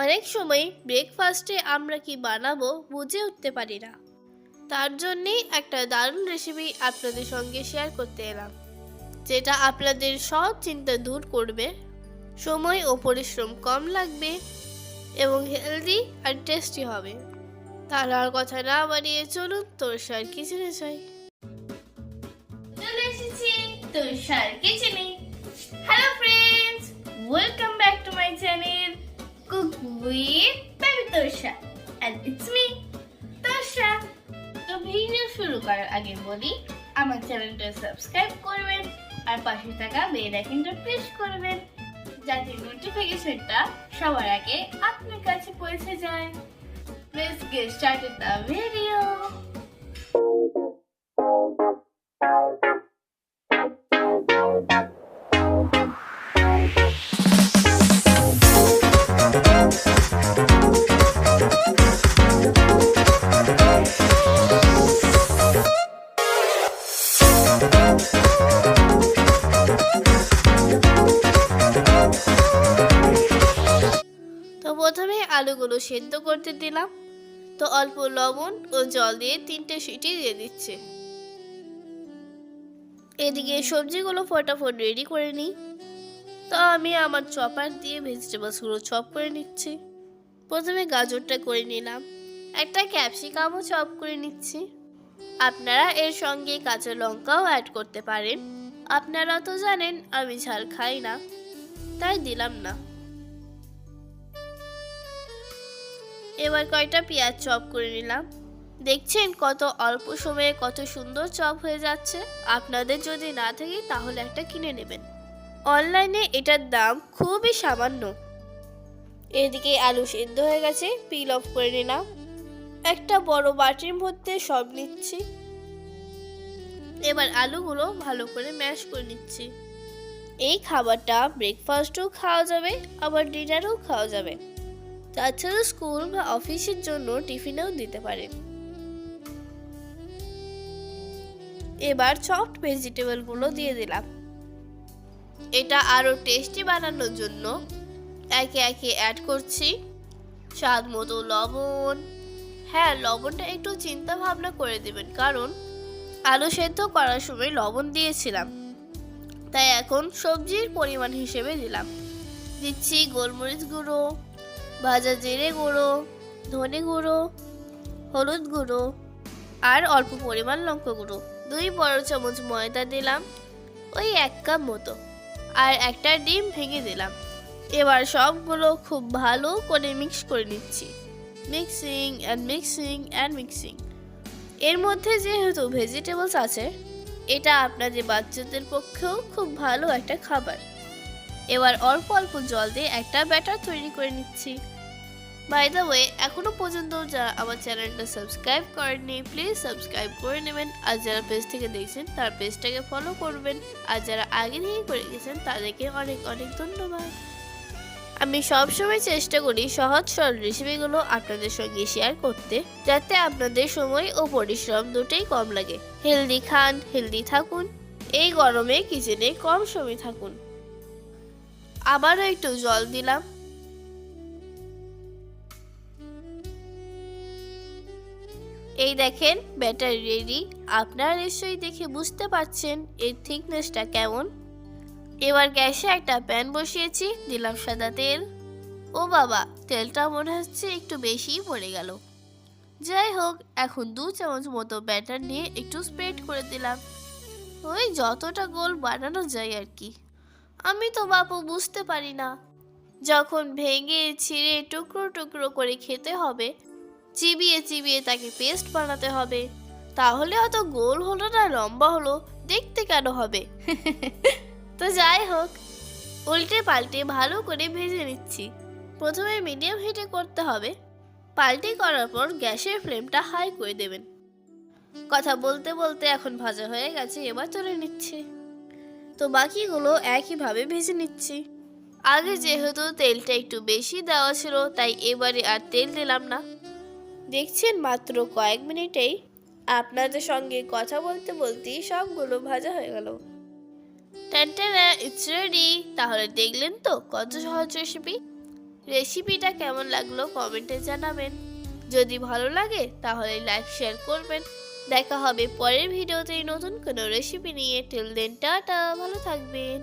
অনেক সময় ব্রেকফাস্টে আমরা কি বানাবো বুঝে উঠতে পারি না। তার জন্যেই একটা দারুণ রেসিপি আপনাদের সঙ্গে শেয়ার করতে এলাম, যেটা আপনাদের সব চিন্তা দূর করবে, সময় ও পরিশ্রম কম লাগবে এবং হেলদি আর টেস্টি হবে। তাহলে আর কথা না বাড়িয়ে চলুন তোরসার কিচেনে যাই। চলে এসেছি তোরসার কিচেনে। Hello friends, welcome back to my channel cook with baby Torsa, and it's me Torsa. তো ভিডিও শুরু করার আগে বলি, আমার চ্যানেলটা সাবস্ক্রাইব করবেন আর পাশে থাকা বেল আইকনটা প্রেস করবেন, যাতে নোটিফিকেশনটা সবার আগে আপনার কাছে পৌঁছে যায়। Let's get started the video. তো প্রথমে আলুগুলো সেদ্ধ করতে দিলাম। তো অল্প লবণ ও জল দিয়ে 3টে সিটি দিয়ে দিচ্ছে। এদিকে সবজিগুলো ফটাফট রেডি করে নিই। তো আমি আমার চপার দিয়ে ভেজিটেবলসগুলো চপ করে নিচ্ছি। প্রথমে গাজরটা করে নিলাম, একটা ক্যাপসিকামও চপ করে নিচ্ছি। আপনারা এর সঙ্গে কাঁচা লঙ্কাও অ্যাড করতে পারেন। আপনারা তো জানেন আমি ঝাল খাই না, তাই দিলাম না। এবার কয়টা পেঁয়াজ চপ করে নিলাম। দেখছেন কত অল্প সময়ে কত সুন্দর চপ হয়ে যাচ্ছে। আপনাদের যদি না থাকে তাহলে একটা কিনে নেবেন, অনলাইনে এটার দাম খুবই সামান্য। এদিকে আলু সেদ্ধ হয়ে গেছে, পিল অফ করে নিলাম। একটা বড় বাটির মধ্যে সব নিচ্ছি। এবার আলুগুলো ভালো করে ম্যাশ করে নিচ্ছি। এই খাবারটা ব্রেকফাস্টও খাওয়া যাবে, আবার ডিনারেও খাওয়া যাবে। তাছাড়া স্কুল বা অফিসের জন্য টিফিনেও দিতে পারেন। এবার চপড ভেজিটেবলগুলো দিয়ে দিলাম। এটা আরো টেস্টি বানানোর জন্য একে একে অ্যাড করছি স্বাদ মতো লবণ। হ্যাঁ, লবণটা একটু চিন্তা ভাবনা করে দিবেন, কারণ আলু সেদ্ধ করার সময় লবণ দিয়েছিলাম, তাই এখন সবজির পরিমাণ হিসেবে দিচ্ছি গোলমরিচ গুঁড়ো, ভাজা জিরে গুঁড়ো, ধনে গুঁড়ো, হলুদ গুঁড়ো আর অল্প পরিমাণ লঙ্কা গুঁড়ো। 2 বড় চামচ ময়দা দিলাম, ওই 1 কাপ মতো, আর একটা ডিম ভেঙে দিলাম। এবার সবগুলো খুব ভালো করে মিক্স করে নিচ্ছি। Mixing and mixing and mixing. এর মধ্যে যেহেতু ভেজিটেবলস আছে, এটা আপনাদের বাচ্চাদের পক্ষেও খুব ভালো একটা খাবার। এবার অল্প অল্প জল দিয়ে একটা ব্যাটার তৈরি করে নিচ্ছি। বাই দ্য ওয়ে, এখনো পর্যন্ত যারা আমার চ্যানেলটা সাবস্ক্রাইব করেননি, প্লিজ সাবস্ক্রাইব করে নেবেন। আর যারা পেজ থেকে দেখছেন তার পেজটাকে ফলো করবেন। আর যারা আগে থেকে করে গেছেন তাদেরকে অনেক অনেক ধন্যবাদ। আমি সবসময় চেষ্টা করি সহজ সরল রেসিপিগুলো আপনাদের সঙ্গে শেয়ার করতে, যাতে আপনাদের সময় ও পরিশ্রম দুটোই কম লাগে। হেলদি খান, হেলদি থাকুন, এই গরমে কিচেনে কম সময় থাকুন। আবারও একটু জল দিলাম। এই দেখেন ব্যাটার রেডি। আপনারা নিশ্চয়ই দেখে বুঝতে পারছেন এর থিকনেসটা কেমন। এবার গ্যাসে একটা প্যান বসিয়েছি, দিলাম সাদা তেল। ও বাবা, তেলটা মনে হচ্ছে একটু বেশিই পড়ে গেল। যাই হোক, এখন 2 চামচ মতো ব্যাটার নিয়ে একটু স্প্রেড করে দিলাম। ওই যতটা গোল বানানো যায় আর কি। আমি তো বাপু বুঝতে পারি না, যখন ভেঙে ছিঁড়ে টুকরো টুকরো করে খেতে হবে, চিবিয়ে চিবিয়ে তাকে পেস্ট বানাতে হবে, তাহলে অত গোল হলো না লম্বা হলো, দেখতে কেন হবে? তো যাই হোক, উল্টে পাল্টে ভালো করে ভেজে নিচ্ছি। প্রথমে মিডিয়াম হিটে করতে হবে, পাল্টে করার পর গ্যাসের ফ্লেমটা হাই করে দেবেন। কথা বলতে বলতে এখন ভাজা হয়ে গেছে, এবার তুলে নিচ্ছি। তো বাকিগুলো একইভাবে ভেজে নিচ্ছি। আগে যেহেতু তেলটা একটু বেশি দেওয়া ছিল, তাই এবারে আর তেল দিলাম না। দেখছেন মাত্র কয়েক মিনিটেই আপনাদের সঙ্গে কথা বলতে বলতেই সবগুলো ভাজা হয়ে গেল। টানটানা, ইটস রেডি। তাহলে দেখলেন তো কত সহজ রেসিপি। রেসিপিটা কেমন লাগলো কমেন্টে জানাবেন। যদি ভালো লাগে তাহলে লাইক শেয়ার করবেন। দেখা হবে পরের ভিডিওতে নতুন কোনো রেসিপি নিয়ে। টিল দেন টাটা, ভালো থাকবেন।